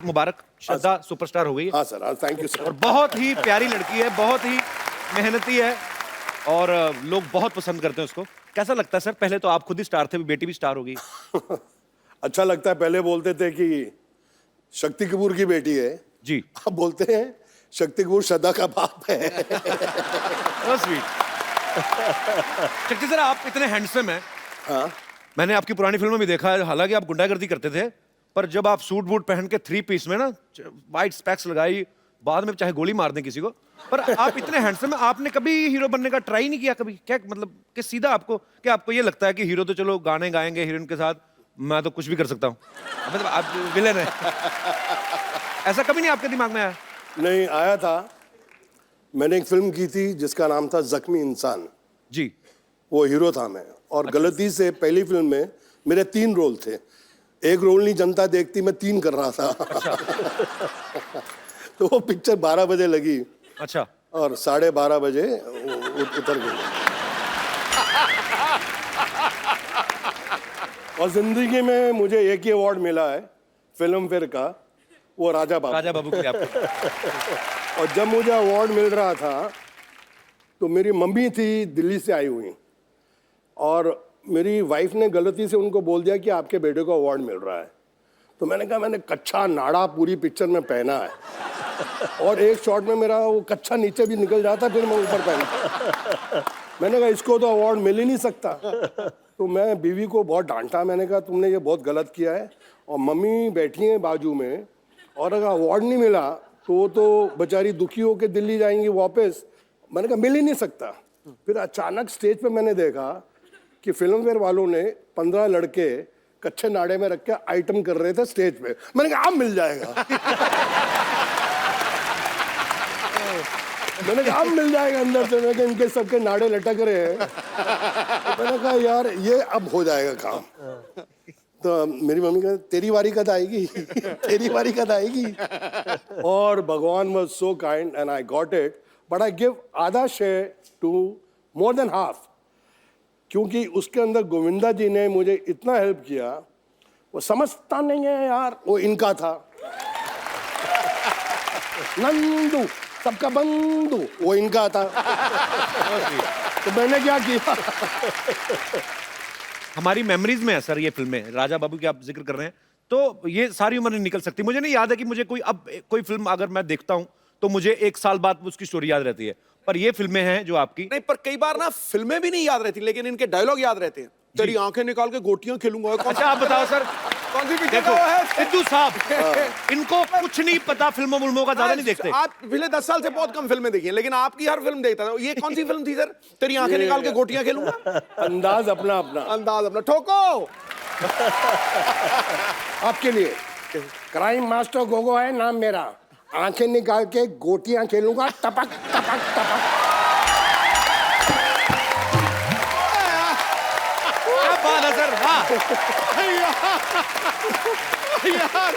मुबारक, श्रद्धा superstar हो गई है। हाँ सर, हाँ, थैंक यू सर। और बहुत ही प्यारी लड़की है, बहुत ही मेहनती है और लोग बहुत पसंद करते हैं उसको। कैसा लगता है सर? पहले तो आप खुद ही स्टार थे, बेटी भी स्टार हो गई। अच्छा लगता है। पहले बोलते थे कि शक्ति कपूर की बेटी है जी। अब बोलते हैं शक्ति कपूर श्रद्धा का बाप है। स्वीट। शक्ति सर, आप इतने हैंडसम हैं। हाँ, मैंने आपकी पुरानी फिल्म में भी देखा है, हालांकि आप गुंडागर्दी करते थे, पर जब आप सूट बूट पहन के 3 पीस में ना, वाइट स्पेक्स लगाई, बाद में चाहे गोली मार दें किसी को, पर आप इतने हैंडसम हैं, आपने कभी हीरो बनने का ट्राई नहीं किया कभी? क्या मतलब कि सीधा आपको, क्या आपको ये लगता है कि हीरो तो चलो गाने गाएंगे हीरोइन के साथ, मैं तो कुछ भी कर सकता हूँ, मतलब आप विलेन है? ऐसा कभी नहीं आपके दिमाग में आया? नहीं आया था। मैंने एक फिल्म की थी जिसका नाम था जख्मी इंसान। जी। वो हीरो था मैं, और गलती से पहली फिल्म में मेरे 3 रोल थे। एक रोल नहीं जनता देखती, मैं 3 कर रहा था। तो वो पिक्चर 12 बजे लगी। अच्छा। और 12:30 बजे उतर गई। और जिंदगी में मुझे एक ही अवार्ड मिला है फिल्म फेयर का, वो राजा बाबू के लिए आपको। और जब मुझे अवार्ड मिल रहा था तो मेरी मम्मी थी दिल्ली से आई हुई, और मेरी वाइफ ने गलती से उनको बोल दिया कि आपके बेटे को अवार्ड मिल रहा है। तो मैंने कहा मैंने कच्चा नाड़ा पूरी पिक्चर में पहना है, और एक शॉट में मेरा वो कच्चा नीचे भी निकल जाता, फिर मैं ऊपर पहना। मैंने कहा इसको तो अवार्ड मिल ही नहीं सकता। तो मैं बीवी को बहुत डांटा, मैंने कहा तुमने ये बहुत गलत किया है, और मम्मी बैठी हैं बाजू में, और अगर अवार्ड नहीं मिला तो वो तो बेचारी दुखी होकर दिल्ली जाएंगी वापस। मैंने कहा मिल ही नहीं सकता। फिर अचानक स्टेज पे मैंने देखा कि फिल्म फेयर वालों ने 15 लड़के कच्चे नाड़े में रख के आइटम कर रहे थे स्टेज पे। मैंने कहा अब मिल जाएगा। मैंने कहा अब मिल जाएगा अंदर से। मैंने कहा इनके सबके नाड़े लटक रहे हैं। तो मैंने कहा यार ये अब हो जाएगा काम। तो मेरी मम्मी कहती तेरी बारी कद आएगी, तेरी बारी कद आएगी। और भगवान was so kind and I got it, but I give आधा share to more than half, क्योंकि उसके अंदर गोविंदा जी ने मुझे इतना हेल्प किया। वो समझता नहीं है यार, वो इनका था नंदू सबका बंधु, वो इनका था। तो मैंने क्या किया। हमारी मेमोरीज में है सर ये फिल्में, राजा बाबू की आप जिक्र कर रहे हैं, तो ये सारी उम्र नहीं निकल सकती। मुझे नहीं याद है कि मुझे कोई फिल्म अगर मैं देखता हूं तो मुझे 1 साल बाद उसकी स्टोरी याद रहती है, पर ये फिल्में हैं जो आपकी नहीं, पर कई बार ना फिल्में भी नहीं याद रहती, लेकिन इनके डायलॉग याद रहते हैं। तेरी आंखें निकाल के गोटियां खेलूंगा। अच्छा आप बताओ सर, कौन सी पिक्चर देखो है? सिद्धू साहब, इनको कुछ नहीं पता, फिल्मों का ज्यादा नहीं देखते। आप पिछले 10 साल से बहुत कम फिल्में देखी हैं, लेकिन आपकी हर फिल्म देखता था। ये कौन सी फिल्म थी सर? तेरी आंखें निकाल के गोटियां खेलूंगा। अंदाज अपना अपना, अंदाज अपना। ठोको। आपके लिए क्राइम मास्टर गोगो है नाम मेरा, आंखें निकाल के गोटियां खेलूंगा, टपक टपक टपक। क्या बात है सर, वाह यार।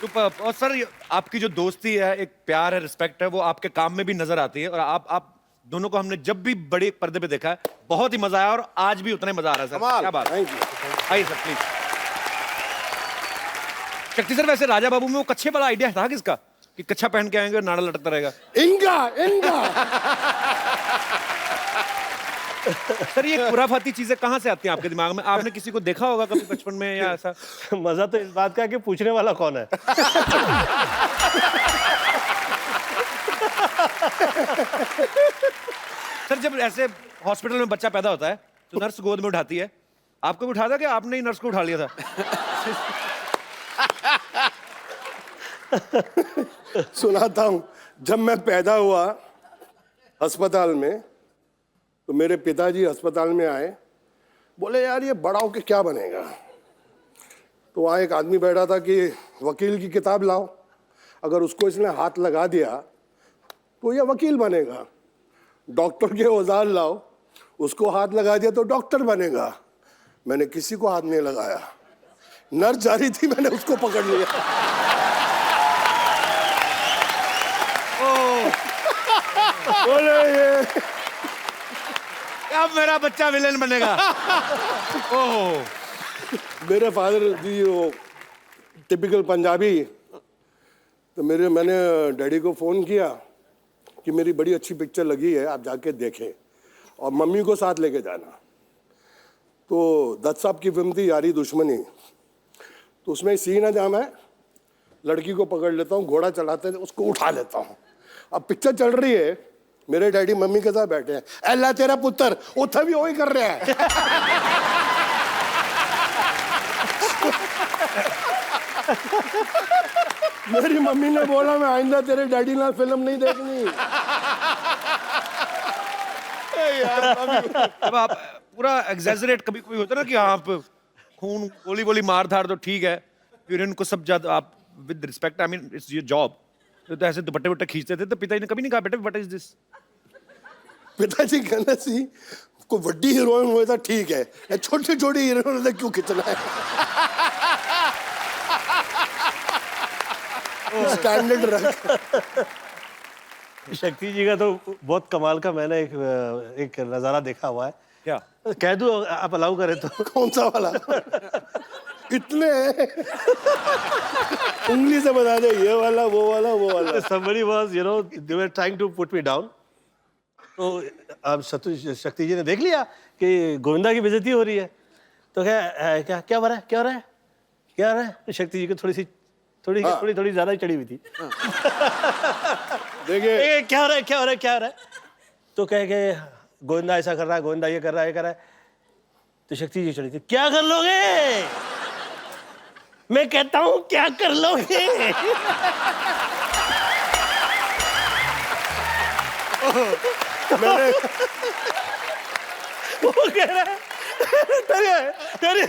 सुपर। और सर आपकी जो दोस्ती है, एक प्यार है, रिस्पेक्ट है, वो आपके काम में भी नजर आती है। और आप दोनों को हमने जब भी बड़े पर्दे पे देखा है बहुत ही मजा आया, और आज भी उतना ही मजा आ रहा है सर। क्या बात है। आइए सर प्लीज। शक्ति सर, वैसे राजा बाबू में वो कच्छे वाला आइडिया था किसका, कि कच्छा पहन के आएंगे और नाड़ा लटकता रहेगा? इनका सर ये खुराफाती चीजें कहां से आती हैं आपके दिमाग में? आपने किसी को देखा होगा कभी बचपन में या ऐसा? मजा तो इस बात का है कि पूछने वाला कौन है। सर जब ऐसे हॉस्पिटल में बच्चा पैदा होता है तो नर्स गोद में उठाती है, आपको भी उठा था कि आपने ही नर्स को उठा लिया था? सुनाता हूं। जब मैं पैदा हुआ अस्पताल में, तो मेरे पिताजी अस्पताल में आए, बोले यार ये बड़ा होके क्या बनेगा। तो वहाँ एक आदमी बैठा था कि वकील की किताब लाओ, अगर उसको इसने हाथ लगा दिया तो ये वकील बनेगा। डॉक्टर के औजार लाओ, उसको हाथ लगा दिया तो डॉक्टर बनेगा। मैंने किसी को हाथ नहीं लगाया, नर्स जा रही थी मैंने उसको पकड़ लिया। बोले ये अब मेरा बच्चा विलेन बनेगा। ओह मेरे फादर जी वो टिपिकल पंजाबी। तो मैंने डैडी को फ़ोन किया कि मेरी बड़ी अच्छी पिक्चर लगी है, आप जाके देखें और मम्मी को साथ लेके जाना। तो दत्त साहब की फिल्म थी यारी दुश्मनी। तो उसमें सीन है जहाँ मैं लड़की को पकड़ लेता हूँ, घोड़ा चलाते थे उसको उठा लेता हूँ। अब पिक्चर चल रही है, मेरे डैडी मम्मी के साथ बैठे हैं, अल्लाह तेरा पुत्र उठा भी वही कर रहा है। मेरी मम्मी ने बोला मैं आइंदा तेरे डैडी ना फिल्म नहीं देखनी। जब आप पूरा एग्जैजरेट कभी कोई होता है ना कि आप खून गोली गोली मार धार तो ठीक है, फिर इनको सब ज्यादा आप with respect, I mean it's your job, तो ऐसे दुपट्टे वट्टे खींचते थे, तो पिताजी ने कभी नहीं कहा बेटा व्हाट इज दिस? पिताजी कहना सी कोई वड्डी हीरोइन हुए तो ठीक है, छोटी छोटी हीरोइन ने क्यों खींचना है? स्टैंडर्ड रख। शक्ति जी का तो बहुत कमाल का मैंने एक नजारा देखा हुआ है। क्या कह दूं आप अलाउ करें तो? कौन सा वाला? इतने उंगली से बता दे, ये वाला वो वाला वो वाला। Somebody was, you know, they were trying to put me down. तो अब शक्ति जी ने देख लिया कि गोविंदा की बेइज्जती हो रही है, तो क्या क्या हो रहा है, क्या हो रहा है, क्या हो रहा है? तो शक्ति जी को थोड़ी ज्यादा ही चढ़ी हुई थी। देखिए क्या हो रहा है, क्या हो रहा है, क्या हो रहा है? तो कह के गोविंदा ऐसा कर रहा है, गोविंदा ये कर रहा है, ये कर रहा है। तो शक्ति जी चढ़ी थी, क्या कर लोगे? मैं कहता हूं क्या कर लोगे? मैंने वो कह रहा है अरे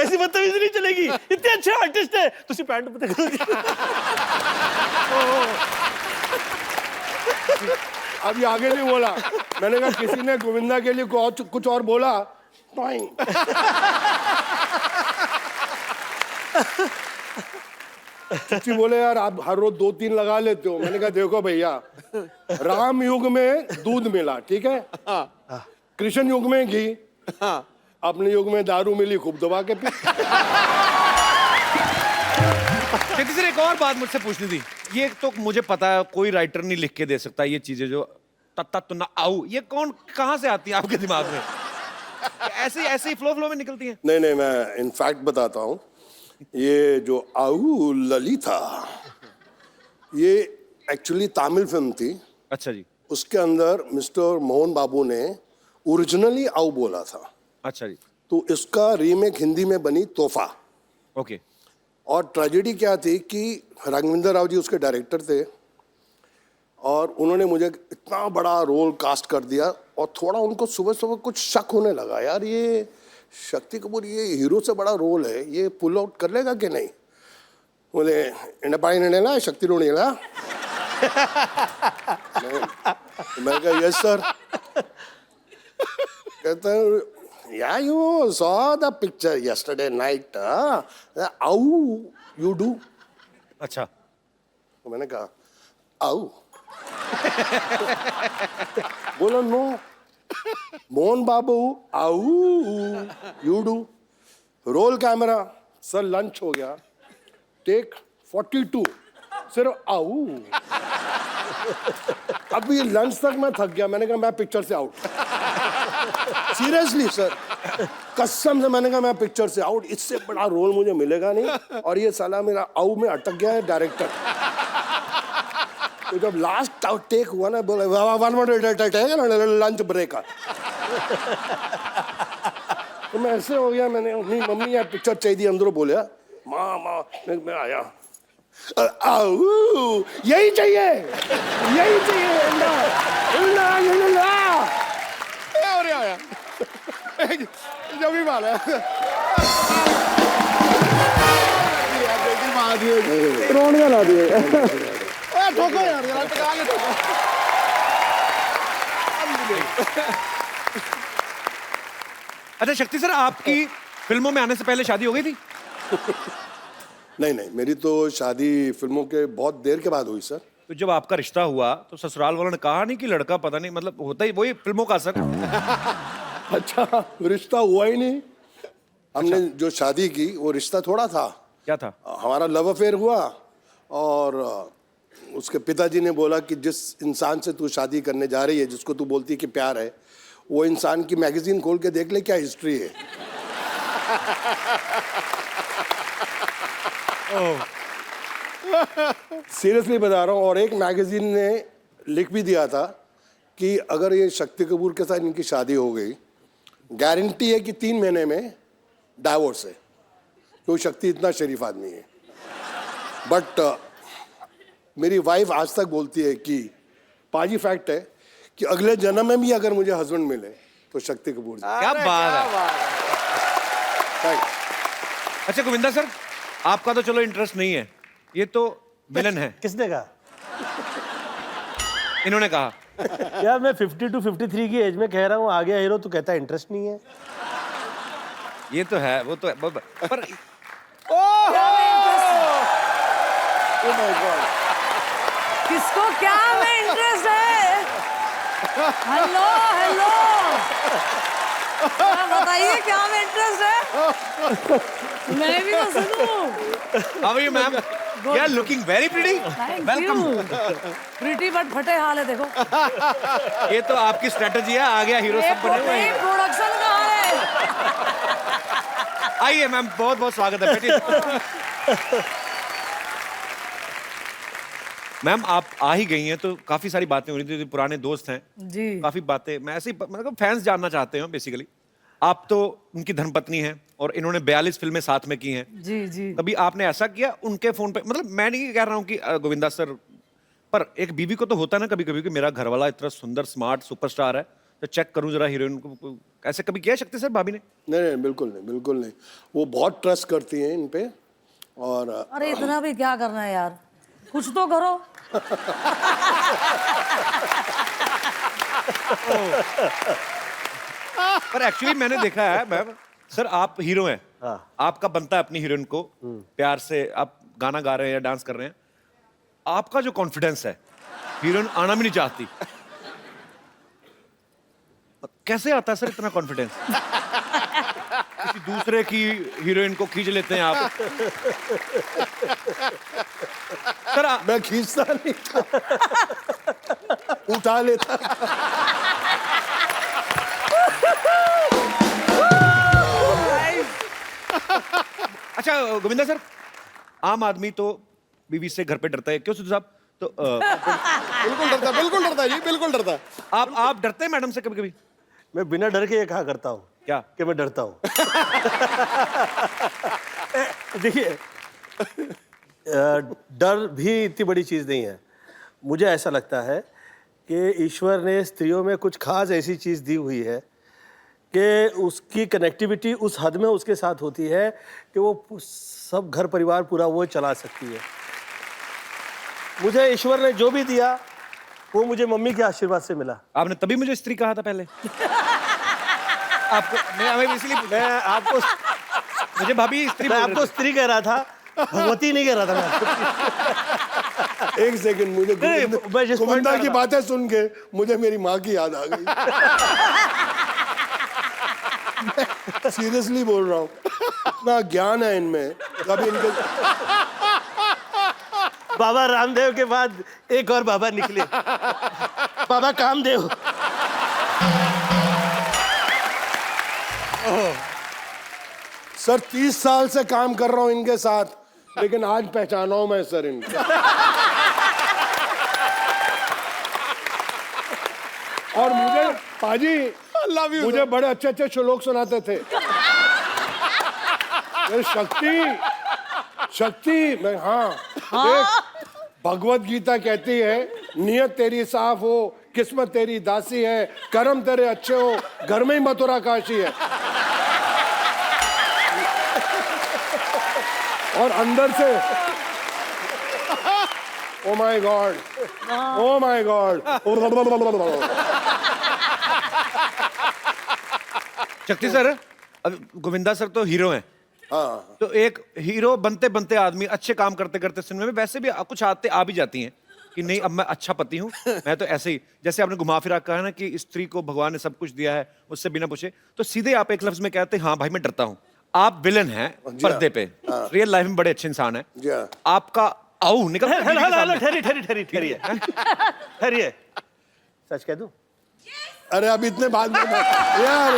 ऐसी बदतमीजी नहीं चलेगी, इतने अच्छे आर्टिस्ट है तो उसी पैंट पे अभी आगे नहीं बोला। मैंने कहा किसी ने गोविंदा के लिए कुछ और बोला। चची बोले यार आप हर रोज 2-3 लगा लेते हो। मैंने कहा देखो भैया, राम युग में दूध मिला, ठीक है, कृष्ण युग में घी, अपने युग में दारू मिली, खूब दबा के पी। शक्ति सर एक और बात मुझसे पूछनी थी, ये तो मुझे पता है कोई राइटर नहीं लिख के दे सकता ये चीजें जो तत्ता तुन्ना आऊ, ये कौन कहाँ से आती है आपके दिमाग में? ऐसे ही फ्लो में निकलती है? नहीं, मैं इनफैक्ट बताता हूँ, ये जो आऊ ललिता, ये एक्चुअली तमिल फिल्म थी। अच्छा जी। उसके अंदर मिस्टर मोहन बाबू ने ओरिजिनली आऊ बोला था। अच्छा जी। तो इसका रीमेक हिंदी में बनी तोहफा। ओके। और ट्रेजेडी क्या थी कि राघवेंद्र राव जी उसके डायरेक्टर थे और उन्होंने मुझे इतना बड़ा रोल कास्ट कर दिया और थोड़ा उनको सुबह सुबह कुछ शक होने लगा, यार ये शक्ति कपूर ये हीरो से बड़ा रोल है, ये पुल आउट कर लेगा कि नहीं? बोले इंडपाई नेला शक्ति रोनेला। मैं कहा यस सर। कहता है yeah you saw the picture yesterday night, how you do? अच्छा। तो मैंने कहा आऊ। बोला नो मोहन बाबू आऊ you do. Roll camera sir, lunch हो गया, टेक 42, सिर्फ आऊ। अभी लंच तक मैं थक गया, मैंने कहा मैं पिक्चर से आउट। सीरियसली सर, कसम से मैंने कहा मैं पिक्चर से आउट, इससे बड़ा रोल मुझे मिलेगा नहीं। और ये साला मेरा आऊ में अटक गया है डायरेक्टर। तो जब लास्ट टेक हुआ ना, बोले लंच ब्रेक। तो मैं ऐसे हो गया, मैंने अपनी मम्मी यार पिक्चर चाहिए अंदरों बोले माँ मैं आया, आऊ यही चाहिए, यही चाहिए। आया जब भी मारा रोने ला दिए। ठोको यार, टका के ठोको। अच्छा शक्ति सर, आपकी फिल्मों में आने से पहले शादी हो गई थी? नहीं, मेरी तो शादी फिल्मों के बहुत देर के बाद हुई सर। तो जब आपका रिश्ता हुआ तो ससुराल वालों ने कहा नहीं कि लड़का पता नहीं, मतलब होता ही वही फिल्मों का असर? अच्छा, रिश्ता हुआ ही नहीं। हमने जो शादी की वो रिश्ता थोड़ा था, क्या था? हमारा लव अफेयर हुआ और उसके पिताजी ने बोला कि जिस इंसान से तू शादी करने जा रही है, जिसको तू बोलती है कि प्यार है, वो इंसान की मैगजीन खोल के देख ले क्या हिस्ट्री है। सीरियसली बता रहा हूँ। और एक मैगजीन ने लिख भी दिया था कि अगर ये शक्ति कपूर के साथ इनकी शादी हो गई, गारंटी है कि 3 महीने में डाइवोर्स है, क्योंकि शक्ति इतना शरीफ आदमी है। बट मेरी वाइफ आज तक बोलती है कि पाजी फैक्ट है कि अगले जन्म में भी अगर मुझे हस्बैंड मिले तो शक्ति कपूर जी। क्या बात है। Thanks। अच्छा गोविंदा सर, आपका तो चलो इंटरेस्ट नहीं है, ये तो विलन है। किसने कहा? इन्होंने कहा। यार मैं 50 to 53 की एज में कह रहा हूँ आ गया हीरो, तो कहता है इंटरेस्ट नहीं है। ये तो है, वो तो है, पर Oh my God। किसको क्या में इंटरेस्ट है? हेलो हेलो, बताइए क्या में इंटरेस्ट है? मैं भी तो सुनूं। How are you ma'am? You are looking very pretty. Welcome. Pretty but फटे हाल है देखो। ये तो आपकी स्ट्रेटजी है, आ गया हीरो सब बने हुए हैं। प्रोडक्शन कहाँ है? आइए मैम, बहुत बहुत स्वागत है, बैठिए। मैम आप आ ही गई हैं तो काफी सारी बातें हो रही थी, पुराने दोस्त हैं जी। काफी बातें, मैं ऐसे ही मतलब फैंस जानना चाहते हैं बेसिकली। आप तो उनकी धर्मपत्नी हैं और इन्होंने 42 फिल्में साथ में की हैं। जी जी। कभी आपने ऐसा किया उनके फोन पे? मतलब मैं नहीं कह रहा हूँ कि गोविंदा सर, पर एक बीवी को तो होता है ना कभी कभी कि मेरा घरवाला इतना सुंदर स्मार्ट सुपरस्टार है, तो चेक करूं जरा हीरोइन को। ऐसे कभी किया शक्ति सर भाभी ने? नहीं, बिल्कुल नहीं, बिल्कुल नहीं। वो बहुत ट्रस्ट करती हैं इन पे। और अरे इतना भी क्या करना है यार, कुछ तो करो। पर एक्चुअली मैंने देखा है मैम, सर आप हीरो हैं, आपका बनता है अपनी हीरोइन को प्यार से, आप गाना गा रहे हैं या डांस कर रहे हैं, आपका जो कॉन्फिडेंस है, हीरोइन आना भी नहीं चाहती, कैसे आता है सर इतना कॉन्फिडेंस? किसी दूसरे की हीरोइन को खींच लेते हैं आप। सर मैं खींचता नहीं था, उठा लेता। अच्छा गोविंदा सर, आम आदमी तो बीवी से घर पे डरता है, क्यों सिद्धू साहब? तो बिल्कुल डरता जी, बिल्कुल डरता। आप डरते हैं मैडम से कभी कभी? मैं बिना डर के ये कहा करता हूँ क्या कि मैं डरता हूँ। देखिए, डर भी इतनी बड़ी चीज़ नहीं है। मुझे ऐसा लगता है कि ईश्वर ने स्त्रियों में कुछ खास ऐसी चीज़ दी हुई है कि उसकी कनेक्टिविटी उस हद में उसके साथ होती है कि वो सब घर परिवार पूरा वो चला सकती है। मुझे ईश्वर ने जो भी दिया वो मुझे मम्मी के आशीर्वाद से मिला। आपने तभी मुझे स्त्री कहा था पहले? आपको मैं इसलिए मैं आपको मुझे भाभी स्त्री मैं बोल रहे आपको थे। स्त्री कह रहा था, भगवती नहीं कह रहा था मैं आपको। एक सेकंड, मुझे मैं जिस point गोविंदा पे की था- बातें सुन के मुझे मेरी माँ की याद आ गई। सीरियसली बोल रहा हूँ, इतना ज्ञान है इनमें। कभी इनके बाबा रामदेव के बाद एक और बाबा निकले, बाबा कामदेव। सर 30 साल से काम कर रहा हूँ इनके साथ, लेकिन आज पहचाना हूं मैं सर इनको। और मुझे पाजी लव यू। मुझे बड़े अच्छे अच्छे श्लोक सुनाते थे। ये शक्ति मैं देख, भगवत गीता कहती है नियत तेरी साफ हो, किस्मत तेरी दासी है, कर्म तेरे अच्छे हो, घर में ही मथुरा काशी है। और अंदर से oh my God, oh my God. शक्ति सर, अब गोविंदा सर तो हीरो हैं, हाँ, तो एक हीरो बनते बनते आदमी अच्छे काम करते करते सिनेमा में वैसे भी कुछ आते आ भी जाती हैं कि नहीं अब मैं अच्छा पति हूँ, मैं तो ऐसे ही, जैसे आपने घुमा फिरा कहा ना कि स्त्री को भगवान ने सब कुछ दिया है उससे बिना पूछे, तो सीधे आप एक लफ्ज में कहते हैं हाँ भाई मैं डरता हूँ। आप विलन हैं जी हाँ। पर्दे पे, रियल लाइफ में बड़े अच्छे इंसान हैं। जी हाँ। आपका आओ निकल हेलो हेलो हेलो ठहरिए ठहरिए सच कह दूं अरे अब इतने बाद में यार,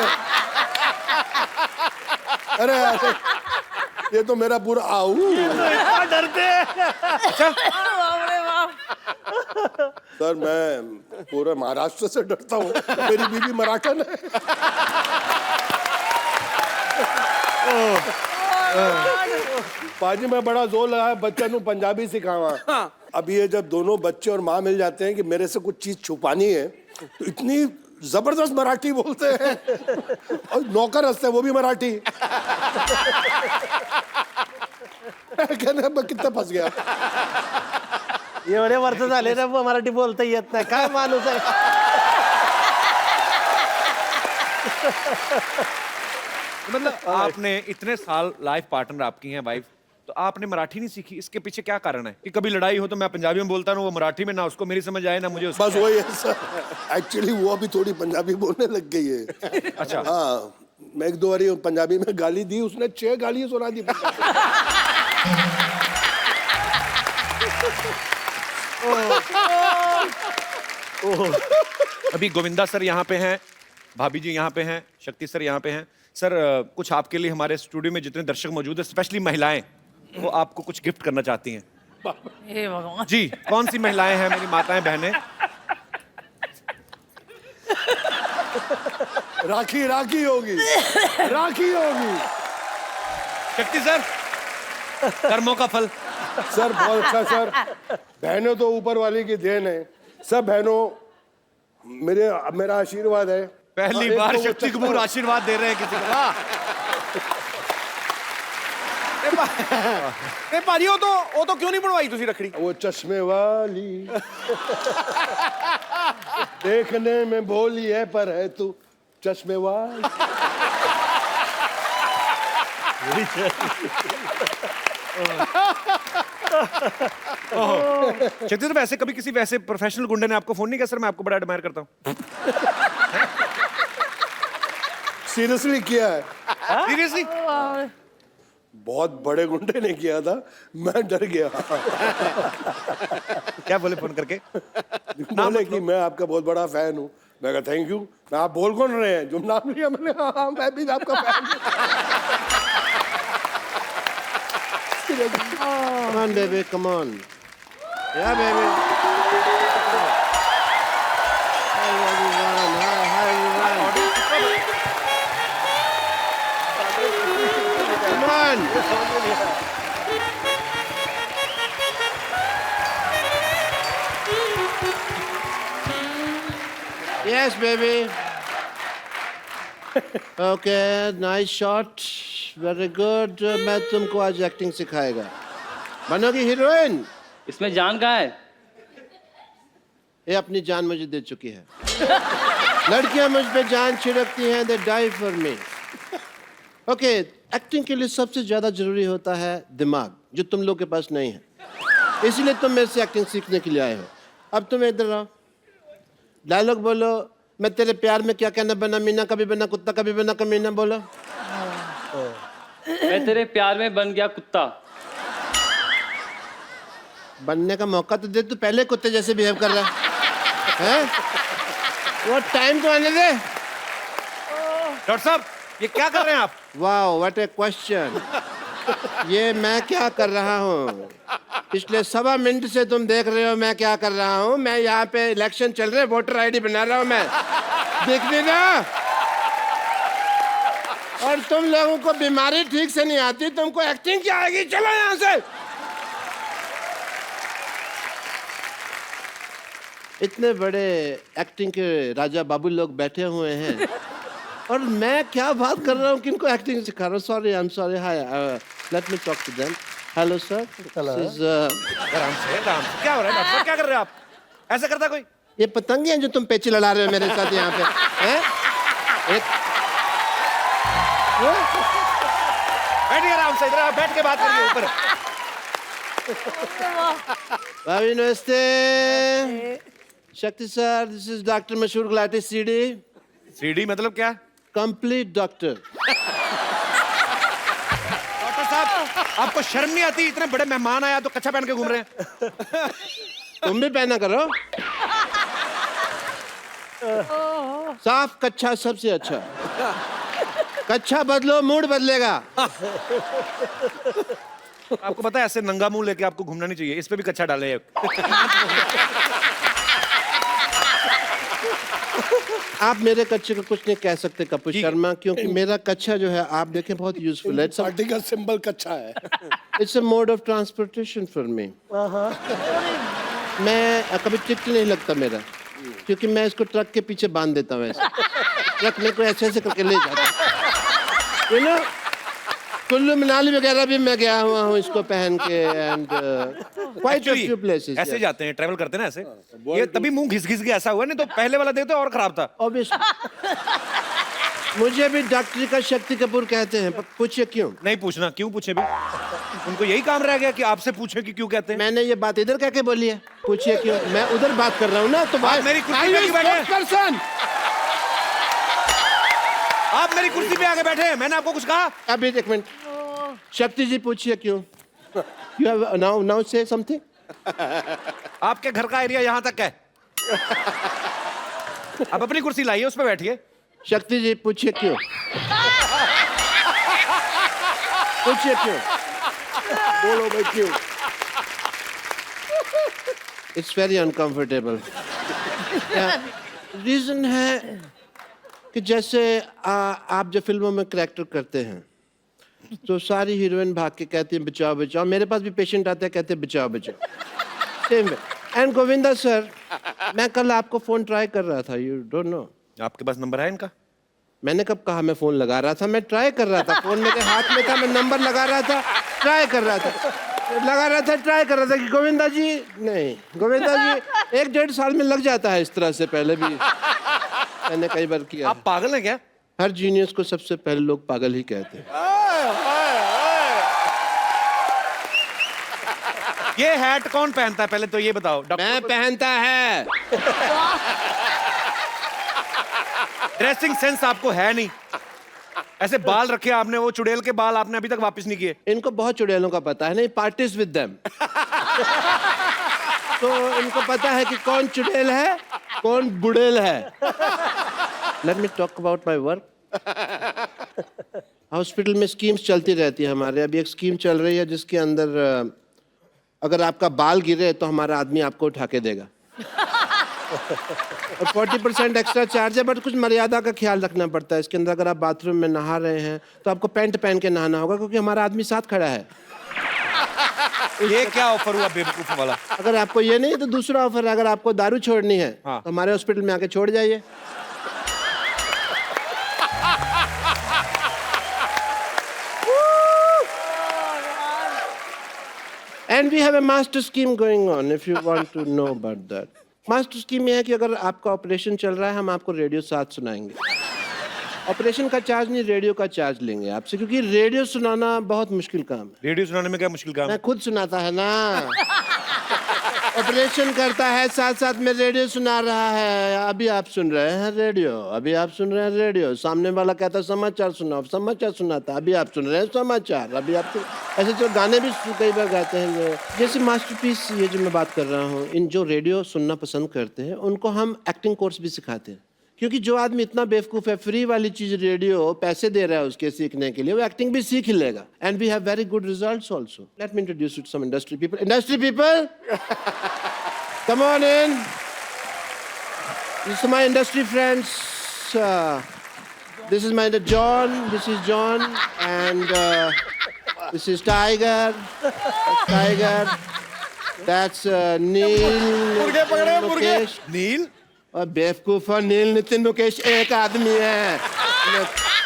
अरे यार, ये तो मेरा पूरा आऊ। इतना डरते हैं बाप रे बाप। सर मैं पूरे महाराष्ट्र से डरता हूँ, मेरी बीवी मराठन है। पाजी मैं बड़ा जोर लगाया बच्चा नू पंजाबी सिखावा। अब ये जब दोनों बच्चे और माँ मिल जाते हैं कि मेरे से कुछ चीज छुपानी है, तो इतनी जबरदस्त मराठी बोलते हैं और नौकर हंसते हैं, वो भी मराठी। कहने मैं कितना फंस गया। एवढे वर्ष झाले ना मराठी बोलता येत नाही काय माणूस आहे मतलब आपने इतने साल लाइफ पार्टनर आपकी हैं वाइफ, तो आपने मराठी नहीं सीखी, इसके पीछे क्या कारण है कि कभी लड़ाई हो तो मैं पंजाबी में बोलता हूँ, वो मराठी में, ना उसको मेरी समझ आए ना मुझे उसको। बस वही है सर, एक्चुअली वो अभी थोड़ी पंजाबी बोलने लग गई है। अच्छा। हाँ, मैं एक दो बारी पंजाबी में गाली दी, उसने 6 गाली सुना दी। अभी गोविंदा सर यहाँ पे हैं, भाभी जी यहाँ पे हैं, शक्ति सर यहाँ पे हैं। सर कुछ आपके लिए हमारे स्टूडियो में जितने दर्शक मौजूद हैं, स्पेशली महिलाएं, वो आपको कुछ गिफ्ट करना चाहती हैं। हे भगवान। जी, कौन सी महिलाएं हैं मेरी माताएं बहनें? राखी राखी होगी, राखी होगी। शक्ति सर, कर्मों का फल। सर बहुत अच्छा सर, बहनों तो ऊपर वाले की देन है। सब बहनों मेरा आशीर्वाद है। पहली एक बार तो वो शक्ति चश्मा- कपूर आशीर्वाद दे रहे हैं किसी को। वाह। ए भाजी वो तो क्यों नहीं बनवाई तुसी रखड़ी? वो चश्मे वाली देखने में भोली है पर है तू चश्मे वाली। शक्ति सर, वैसे कभी किसी वैसे प्रोफेशनल गुंडे ने आपको फोन नहीं किया? सर मैं आपको बड़ा एडमायर करता हूँ। सीरियसली किया है, सीरियसली? बहुत बड़े गुंडे ने किया था, मैं डर गया। क्या बोले फोन करके? बोले कि मैं आपका बहुत बड़ा फैन हूँ। मैं कहा थैंक यू। मैं आप बोल कौन रहे हैं? जो नाम लिया मैंने, हाँ मैं भी आपका फैन हूँ। Come on, baby, come on. Yeah, baby. Hi, everyone. Hi, everyone. Come on. Yes, baby. Okay, nice shot. Very good. मैं तुमको आज एक्टिंग सिखाएगा। बनोगी हीरोइन? इसमें जान कहाँ है? ये अपनी जान मुझे दे चुकी है। लड़कियां मुझ पे जान छिड़कती हैं, they die for me. Okay, acting के लिए सबसे ज्यादा जरूरी होता है दिमाग, जो तुम लोग के पास नहीं है। इसलिए तुम मेरे से एक्टिंग सीखने के लिए आए हो। अब तुम इधर आओ, डायलॉग बोलो। मैं तेरे प्यार में क्या कहना बना मीना, कभी बना कुत्ता, कभी बना कमीना। बोलो। मैं तेरे प्यार में बन गया कुत्ता। बनने का मौका तो दे, तू पहले कुत्ते जैसे बिहेव कर रहा है। वो टाइम तो आने दे। डॉक्टर साहब, ये क्या कर रहे हैं आप? Wow, what A question. ये मैं क्या कर रहा हूँ? पिछले 1.25 मिनट से तुम देख रहे हो मैं क्या कर रहा हूँ। मैं यहाँ पे इलेक्शन चल रहे, वोटर आईडी बना रहा हूँ मैं। देख देना। और तुम लोगों को बीमारी ठीक से नहीं आती, तुमको एक्टिंग क्या आएगी? चलो यहाँ से। इतने बड़े एक्टिंग के राजा बाबू लोग बैठे हुए हैं और मैं क्या बात कर रहा हूँ, किनको एक्टिंग सिखा रहा हूँ। Sorry, I am sorry. Hi, let me talk to them. Hello sir. आराम से, आराम से। क्या हो रहा है डॉक्टर साहब? क्या कर रहे हो आप? ऐसा करता कोई? ये पतंगे हैं जो तुम पेची लड़ा रहे हो मेरे साथ यहाँ पे, हैं? बैठिए आराम से, इधर आप बैठ के बात करिए ऊपर। भाभी नमस्ते। शक्ति सर, दिस इज डॉक्टर मशहूर गुलाटी सीडी। सीडी मतलब क्या? Complete doctor. आपको शर्म नहीं आती? इतने बड़े मेहमान आया तो कच्छा पहन के घूम रहे हैं। तुम भी पहना करो। साफ कच्छा सबसे अच्छा। कच्छा बदलो, मूड बदलेगा। आपको पता है ऐसे नंगा मुंह लेके आपको घूमना नहीं चाहिए। इस पे भी कच्छा डाले एक। आप मेरे कच्छे को कुछ नहीं कह सकते कपूर शर्मा, क्योंकि मेरा कच्छा जो है आप देखें बहुत यूजफुल है। पार्टी का सिंबल कच्चा है। It's a mode of transportation for me. मैं कभी टिकट नहीं लगता मेरा, क्योंकि मैं इसको ट्रक के पीछे बांध देता हूँ ऐसे। ट्रक में कोई ऐसे ऐसे करके ले जाता है। कुल्लू मनाली वगैरह भी मैं गया हुआ हूँ इसको पहन के, and quite a few places. ऐसे जाते हैं, ट्रैवल करते हैं ना ऐसे। ये तभी मुंह घिस घिस के ऐसा हुआ, नहीं तो पहले वाला देखते और खराब था। ऑब्वियसली मुझे भी डॉक्टरी का शक्ति कपूर कहते हैं, पूछिए क्यों? नहीं पूछना, क्यों पूछे भी? उनको यही काम रह गया कि आपसे पूछे कि क्यों कहते हैं। मैंने ये बात इधर कह के बोली है, पूछिए क्यों? मैं उधर बात कर रहा हूँ ना, तो आप मेरी कुर्सी पे आके बैठे। पर्सन, आप मेरी कुर्सी पे आके बैठे हैं, मैंने आपको कुछ कहा? अभी एक मिनट। शक्ति जी पूछिए क्यों? You have now say something? आपके घर का एरिया यहाँ तक है। आप अपनी कुर्सी लाइए, उस पे बैठिए। शक्ति जी पूछिए क्यों? पूछिए क्यों? बोलो भाई क्यों? It's very uncomfortable. रीजन है कि जैसे आप जो फिल्मों में करैक्टर करते हैं तो सारी हीरोइन भाग के कहती हैं बचाओ बचाओ। मेरे पास भी पेशेंट आते हैं, कहते हैं बचाओ बचाओ। Same way. And Govinda sir, मैं कल आपको फोन ट्राई कर रहा था, यू डोंट नो। आपके पास नंबर है इनका? मैंने कब कहा मैं फोन लगा रहा था? मैं ट्राई कर रहा था, फोन मेरे हाथ में था, मैं नंबर लगा रहा था, ट्राई कर रहा था, ट्राई कर रहा था कि गोविंदा जी नहीं, गोविंदा जी 1-1.5 साल में लग जाता है इस तरह से। पहले भी मैंने कई बार किया। आप पागल हैं क्या? हर जीनियस को सबसे पहले लोग पागल ही कहते हैं। ये हैट कौन पहनता है पहले तो ये बताओ? मैं पहनता है। ड्रेसिंग सेंस आपको है नहीं। ऐसे बाल रखे आपने, वो चुड़ैल के बाल आपने अभी तक वापस नहीं किए। इनको बहुत चुड़ैलों का पता है, नहीं पार्टीज विद देम। तो इनको पता है कि कौन चुड़ैल है, कौन बुड़ैल है। Late me talk about my work. Hospital में स्कीम्स चलती रहती है हमारे। अभी एक स्कीम चल रही है जिसके अंदर अगर आपका बाल गिरे तो हमारा आदमी आपको उठा के देगा। और 40% एक्स्ट्रा चार्ज है, बट कुछ मर्यादा का ख्याल रखना पड़ता है इसके अंदर। अगर आप बाथरूम में नहा रहे हैं तो आपको पैंट पहन के नहाना होगा, क्योंकि हमारा आदमी साथ खड़ा है। ये क्या ऑफर हुआ बेवकूफ वाला? अगर आपको ये नहीं तो दूसरा ऑफर है, अगर आपको दारू छोड़नी है हाँ। तो हमारे हॉस्पिटल में आके छोड़ जाइए। And we have a master scheme going on, if you want to know about that. Master scheme ये है कि अगर आपका ऑपरेशन चल रहा है, हम आपको रेडियो साथ सुनाएंगे। ऑपरेशन का चार्ज नहीं, रेडियो का चार्ज लेंगे आपसे, क्योंकि रेडियो सुनाना बहुत मुश्किल काम है। रेडियो सुनाने में क्या मुश्किल काम है? मैं खुद सुनाता है ना। ऑपरेशन करता है, साथ साथ में रेडियो सुना रहा है। अभी आप सुन रहे हैं रेडियो, अभी आप सुन रहे हैं रेडियो। सामने वाला कहता है समाचार सुनाओ, समाचार सुनाता, अभी आप सुन रहे हैं समाचार, अभी आप ऐसे जो गाने भी कई बार गाते हैं। जैसे मास्टरपीस ये जो मैं बात कर रहा हूँ, इन जो रेडियो सुनना पसंद करते हैं उनको हम एक्टिंग कोर्स भी सिखाते हैं, क्योंकि जो आदमी इतना बेवकूफ है, फ्री वाली चीज रेडियो पैसे दे रहा है उसके सीखने के लिए, वो एक्टिंग भी सीख ही लेगा। And we have very good results also. Let me introduce you to some industry people. Industry people, come on in. This is my industry friends. This is my John, this is John, and this is Tiger, Tiger, that's Neel, Mukesh. Neel और बेवकूफ और नील नितिन मुकेश एक आदमी है।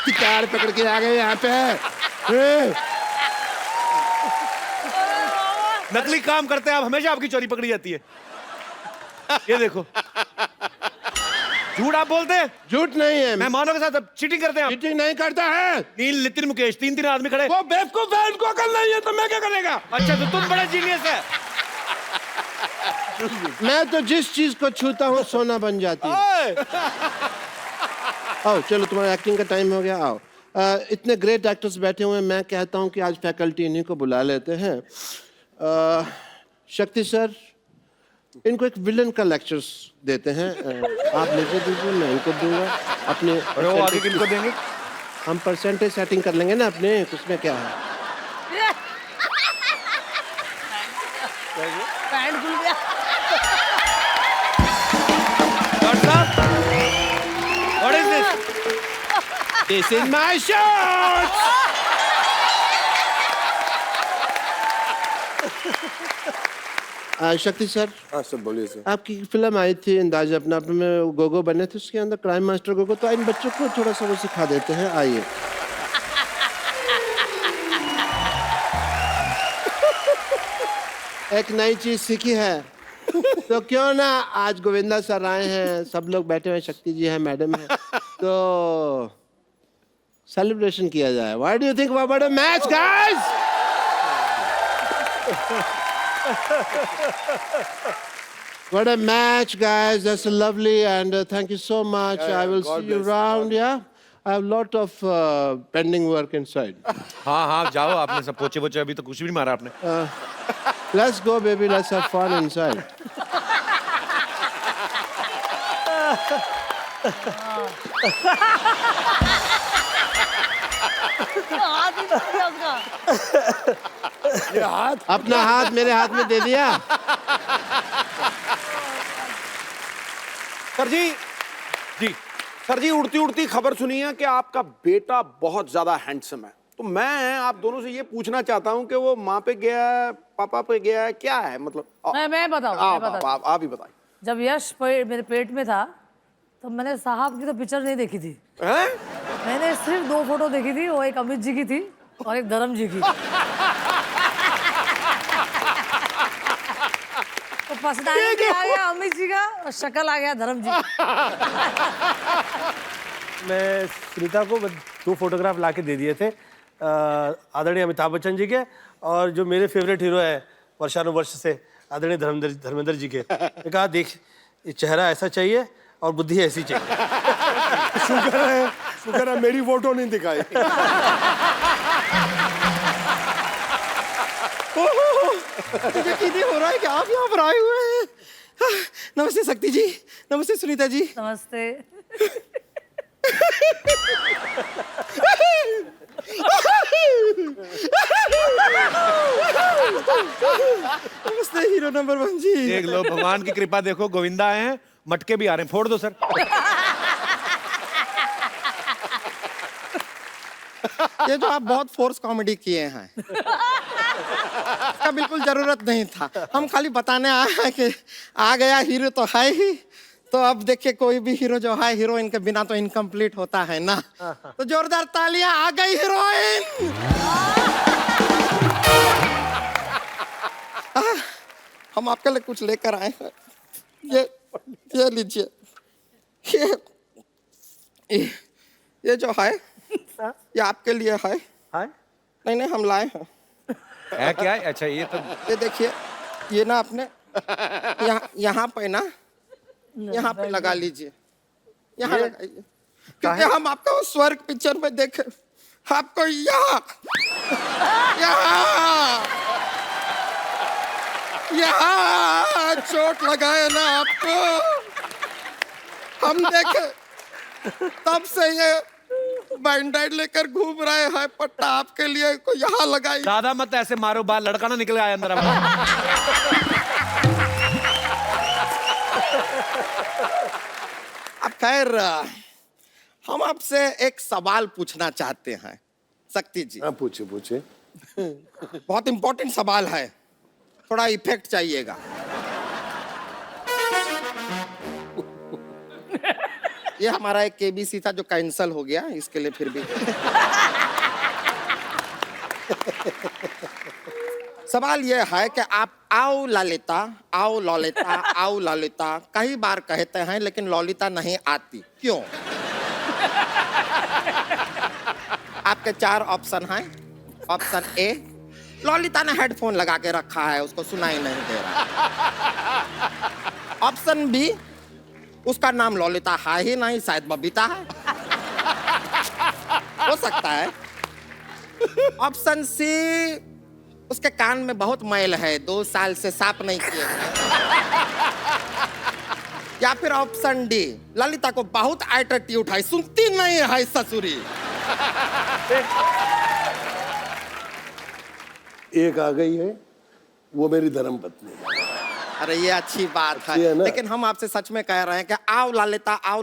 Guitar पकड़ के आ गए यहाँ पे। नकली काम करते हैं आप, हमेशा आपकी चोरी पकड़ी जाती है। ये देखो, झूठ आप बोलते हैं। झूठ नहीं है, मेहमानों के साथ चीटिंग करते हैं आप। चीटिंग नहीं करता है। नील, नितिन, मुकेश, 3-3 आदमी खड़े। वो बेवकूफ है, इनको अकल नहीं है, तो मैं क्या करेगा? अच्छा, तो तुम बड़ा जीनियस है। मैं तो जिस चीज को छूता हूँ सोना बन जाती है। आओ चलो, तुम्हारा एक्टिंग का टाइम हो गया, आओ। इतने ग्रेट एक्टर्स बैठे हुए हैं, मैं कहता हूं कि आज फैकल्टी इन्हीं को बुला लेते हैं। शक्ति सर, इनको एक विलन का लेक्चर्स देते हैं। आप मुझे दीजिए, मैं इनको दूंगा। अपने और वो आगे किनको देंगे? हम परसेंटेज सेटिंग कर लेंगे ना अपने, उसमें क्या है। पैंट खुल गया। डॉक्टर साहब, what is this? This is my shirt. शक्ति सर, हाँ सर बोलिए सर। आपकी फिल्म आई थी अंदाज अपना अपने में, गोगो बने थे उसके अंदर, क्राइम मास्टर गोगो। तो इन बच्चों को थोड़ा सा वो सिखा देते हैं, आइए। एक नई चीज सीखी है तो क्यों ना आज गोविंदा सर आए हैं, सब लोग बैठे हुए, शक्ति जी है, मैडम है, तो सेलिब्रेशन किया जाए। What do you think about a match guys? What a match, guys. That's lovely, and thank you so much. I will God see you bless. around, yeah? I have a lot of pending work inside. हाँ हाँ जाओ, आपने सब पोचे पोचे अभी तो कुछ भी नहीं मारा आपने। Let's go, baby. Let's have fun inside. हाथ ही टूट गया उसका। ये हाथ अपना हाथ मेरे हाथ में दे दिया। सर जी, जी सर जी, उड़ती उड़ती खबर सुनी है कि आपका बेटा बहुत ज्यादा हैंडसम है। तो मैं आप दोनों से ये पूछना चाहता हूं कि वो माँ पे गया है, पापा पे गया है, क्या है मतलब? मैं बताऊं, आप ही बताइए। जब यश मेरे पेट में था तो मैंने साहब की तो पिक्चर नहीं देखी थी। हैं? मैंने सिर्फ 2 फोटो देखी थी, वो एक अमित जी की थी और एक धर्म जी की। तो पछताने पे आ गया अमित जी का और शक्ल आ गया धर्म जी का। मैं सुनीता को 2 फोटोग्राफ ला के दे दिए थे, आदरणीय अमिताभ बच्चन जी के, और जो मेरे फेवरेट हीरो है वर्षानुवर्ष से, आदरणीय धर्मेंद्र जी के। मैं कहा देख, ये चेहरा ऐसा चाहिए और बुद्धि ऐसी चाहिए। शुक्र है मेरी फोटो नहीं दिखाई। मुझे कीजिए हो रहा है कि आप यहाँ पर आए हुए हैं। नमस्ते शक्ति जी, नमस्ते सुनीता जी। नमस्ते। नमस्ते हीरो नंबर 1 जी। देख लो, भगवान की कृपा देखो, गोविंदा आए हैं, मटके भी आ रहे हैं, फोड़ दो सर। ये जो आप बहुत फोर्स कॉमेडी किए हैं, इसका बिल्कुल जरूरत नहीं था। हम खाली बताने आए हैं कि आ गया हीरो तो है ही, तो अब देखिए कोई भी हीरो जो है, हीरोइन के बिना तो इनकम्प्लीट होता है ना। तो जोरदार तालियां, आ गई हीरोइन। हम आपके लिए कुछ लेकर आए हैं। ये लीजिए, ये जो है ये आपके लिए है। नहीं नहीं, हम लाए हैं। है क्या है? अच्छा ये तो ये देखिए, ये ना आपने यहाँ पे ना, यहाँ पे लगा लीजिए, यहाँ लगाइए, क्योंकि हम आपको वो स्वर्ग पिक्चर में देखे, आपको यहाँ चोट लगाए ना आपको, हम देखे, तब से ये बैंडेड लेकर घूम रहे हैं। पट्टा आपके लिए को यहाँ लगाई। ज्यादा मत ऐसे मारो, बाल लड़का ना निकल आए अंदर। अब खैर, हम आपसे एक सवाल पूछना चाहते हैं शक्ति जी। हाँ पूछे पूछे। बहुत इंपॉर्टेंट सवाल है, थोड़ा इफेक्ट चाहिएगा। ये हमारा एक केबीसी था जो कैंसिल हो गया, इसके लिए फिर भी सवाल ये है कि आप आओ ललिता, आओ ललिता, आओ ललिता कई बार कहते हैं, लेकिन ललिता नहीं आती, क्यों? आपके 4 ऑप्शन हैं। ऑप्शन ए, ललिता ने हेडफोन लगा के रखा है, उसको सुनाई नहीं दे रहा। ऑप्शन बी, उसका नाम ललिता है ही नहीं, शायद बबीता है। हो सकता है। ऑप्शन सी, उसके कान में बहुत मैल है, 2 साल से साफ नहीं किए हैं। या फिर ऑप्शन डी, ललिता को बहुत एटीट्यूड है, सुनती नहीं है ससुरी। एक आ गई है, वो मेरी धर्मपत्नी है। अरे ये अच्छी बात अच्छी है है, ना? लेकिन हम आपसे सच में कह रहे हैं कि आओ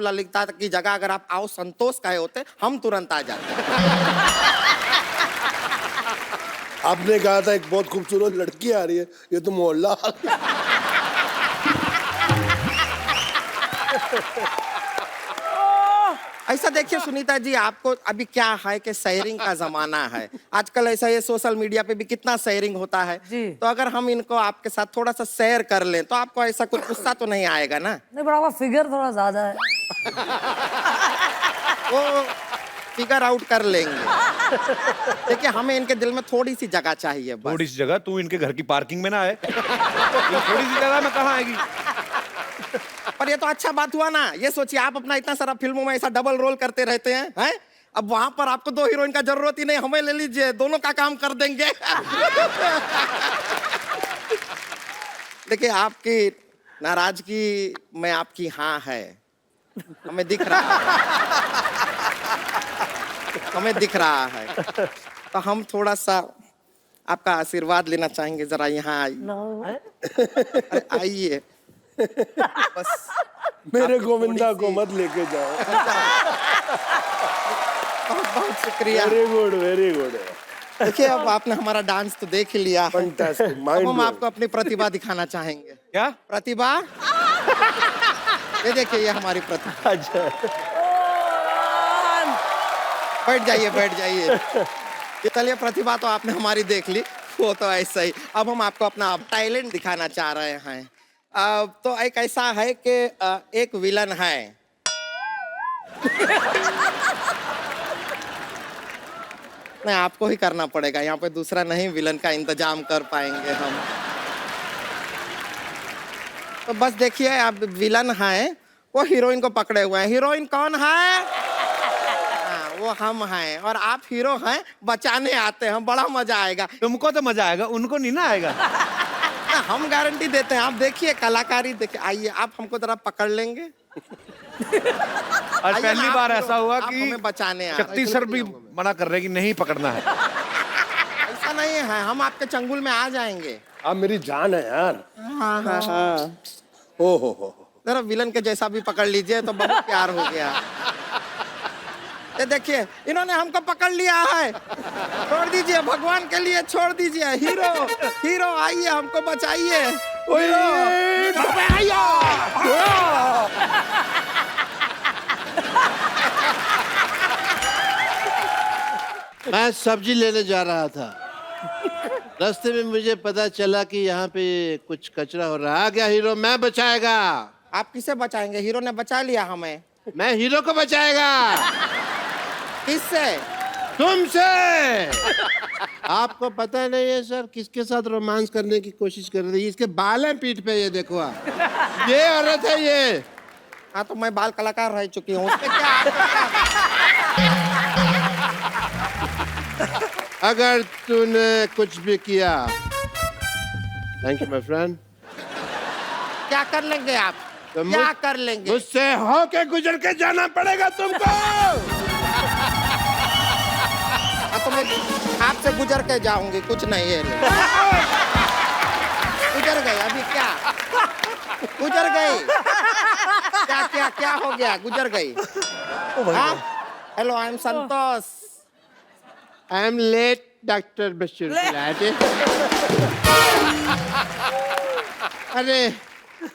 ललिता की जगह अगर आप आओ संतोष कहे होते, हम तुरंत आ जाते। आपने कहा था एक बहुत खूबसूरत लड़की आ रही है, ये तो मोहल्ला आ गया। ऐसा देखिए सुनीता जी, आपको अभी क्या है कि शेयरिंग का जमाना है आजकल। ऐसा ये सोशल मीडिया पे भी कितना शेयरिंग होता है, जी। तो अगर हम इनको आपके साथ थोड़ा सा शेयर कर लें तो आपको ऐसा कुछ गुस्सा तो नहीं आएगा ना? नहीं, बड़ा आपका फिगर थोड़ा ज्यादा है। वो फिगर आउट कर लेंगे। देखिए हमें इनके दिल में थोड़ी सी जगह चाहिए बस। थोड़ी सी जगह, तू इनके घर की पार्किंग में ना आए। ये थोड़ी सी जगह में कहाँ आएगी? पर ये तो अच्छा बात हुआ ना। ये सोचिए आप अपना इतना सारा फिल्मों में ऐसा डबल रोल करते रहते हैं? अब वहां पर आपको 2 हीरोइन का जरूरत ही नहीं, हमें ले लीजिए, दोनों का काम कर देंगे। देखिए आपकी नाराजगी में आपकी हाँ है, हमें दिख रहा है। हमें दिख रहा है, तो हम थोड़ा सा आपका आशीर्वाद लेना चाहेंगे, जरा यहाँ आइए। अरे आइए बस। मेरे गोविंदा को मत लेके जाओ। बहुत बहुत शुक्रिया। Very good, very good. देखिए अब आपने हमारा डांस तो देख ही लिया। फैंटास्टिक, अब माइंड हम आपको अपनी प्रतिभा दिखाना चाहेंगे। क्या प्रतिभा? ये देखिए, ये हमारी प्रतिभा। अच्छा, बैठ जाइए, बैठ जाइए। ये चलिए, प्रतिभा तो आपने हमारी देख ली, वो तो ऐसा ही। अब हम आपको अपना टैलेंट दिखाना चाह रहे हैं। तो एक ऐसा है कि एक विलन है। नहीं, आपको ही करना पड़ेगा, यहाँ पे दूसरा नहीं विलन का इंतजाम कर पाएंगे हम। तो बस देखिए, अब विलन है, वो हीरोइन को पकड़े हुए हैं। हीरोइन कौन है? वो हम हैं, और आप हीरो हैं, बचाने आते हैं। बड़ा मजा आएगा। तुमको तो मजा आएगा, उनको नहीं ना आएगा। हम गारंटी देते हैं। आप देखिए कलाकारी, देखिए। आइए, आप हमको जरा पकड़ लेंगे। आज पहली बार ऐसा हुआ आप कि हमें बचाने आए। शक्ति सर भी मना कर रहे हैं कि नहीं पकड़ना है। ऐसा नहीं है, हम आपके चंगुल में आ जाएंगे। आप मेरी जान है यार। हाँ। हो। जरा विलन के जैसा भी पकड़ लीजिए तो बहुत प्यार हो गया। ये देखिए, इन्होंने हमको पकड़ लिया है। छोड़ दीजिए, भगवान के लिए छोड़ दीजिए। हीरो, हीरो आइए, हमको बचाइए। मैं सब्जी लेने जा रहा था, रास्ते में मुझे पता चला कि यहाँ पे कुछ कचरा हो रहा है। आ गया हीरो, मैं बचाएगा। आप किसे बचाएंगे? हीरो ने बचा लिया हमें। मैं हीरो को बचाएगा। किससे? तुमसे। आपको पता नहीं है सर, किसके साथ रोमांस करने की कोशिश कर रही है? इसके बाल हैं पीठ पे, ये देखो आप। ये औरत है ये। हाँ, तो मैं बाल कलाकार रह चुकी हूँ, उसमें क्या आपको अगर तूने कुछ भी किया, थैंक यू माय फ्रेंड, क्या कर लेंगे आप? तो क्या कर लेंगे? मुझसे होके गुजर के जाना पड़ेगा तुमको। हाँ, तो मैं आपसे गुजर के जाऊंगी, कुछ नहीं है। गुजर गई अभी, क्या गुजर गई? क्या क्या क्या हो गया? गुजर गई। Hello, I am Santosh. I am late doctor Bashir Gulati. अरे,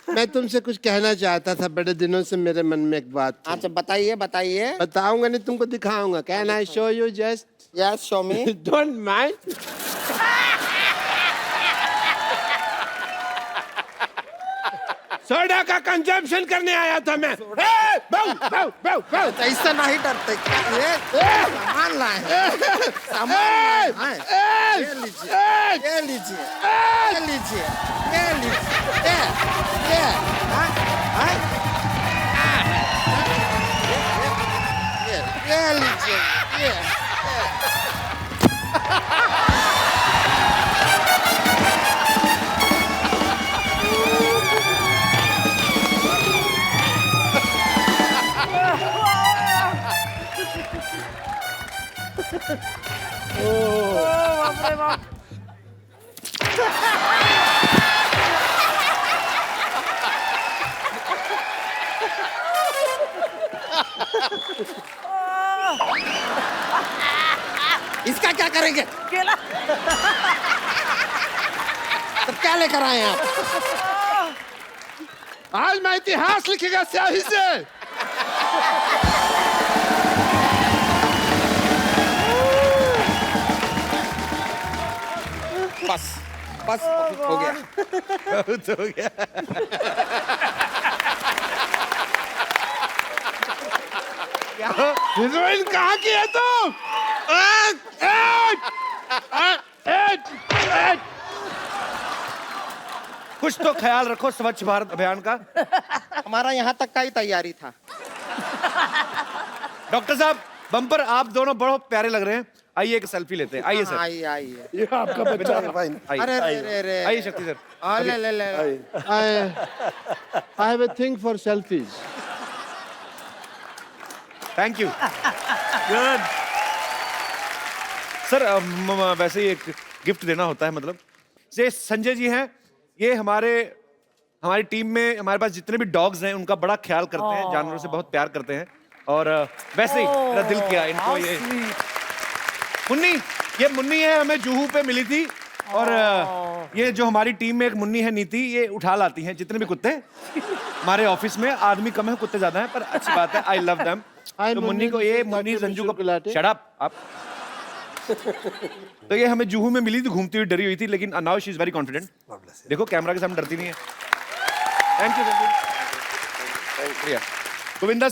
मैं तुमसे कुछ कहना चाहता था, बड़े दिनों से मेरे मन में एक बात थी। अच्छा, बताइए बताइए। बताऊंगा नहीं, तुमको दिखाऊंगा। Can I show you just? Yes, show me. Don't mind. Soda का कंजम्पशन करने आया था मैं। ऐसा नहीं डरते क्या? ये सामान लाए हैं, सामान लाए हैं। ये लीजिए, ये लीजिए, ये लीजिए, ये लीजिए, ये हाँ, हाँ, ये लीजिए, ये लेकर आए हैं आप? आज मैं इतिहास लिखेगा स्याही से। बस बस हो गया। बहुत हो गया। हीरोइन कहाँ की है तुम? कुछ तो ख्याल रखो स्वच्छ भारत अभियान का। हमारा यहाँ तक का ही तैयारी था। डॉक्टर साहब, बम्पर आप दोनों बहुत प्यारे लग रहे हैं। आइए एक सेल्फी लेते हैं। आइए सर, आइए आइए। ये आपका बच्चा है। अरे आइए रे रे रे। आइए शक्ति सर। ले ले ले। I have a thing for selfies. Thank you. Good sir, वैसे ही एक गिफ्ट देना होता है, मतलब ये संजय जी हैं, ये हमारी टीम में हमारे पास जितने भी डॉग्स हैं उनका बड़ा ख्याल करते हैं, जानवरों से बहुत प्यार करते हैं। और वैसे ही मेरा दिल किया इनको ये मुन्नी है, हमें जुहू पे मिली थी। और ये जो हमारी टीम में एक मुन्नी है नीति, ये उठा लाती हैं जितने भी कुत्ते हमारे ऑफिस में। आदमी कम है, कुत्ते ज्यादा हैं, पर अच्छी बात है। I love them. तो मुन्नी को ये मुन्नी संजू को शट अप आप। तो ये हमें जुहू में मिली थी, घूमती हुई डरी हुई थी, लेकिन now she is very confident. देखो कैमरा के सामने डरती नहीं है। Thank you Sanju. गोविंदा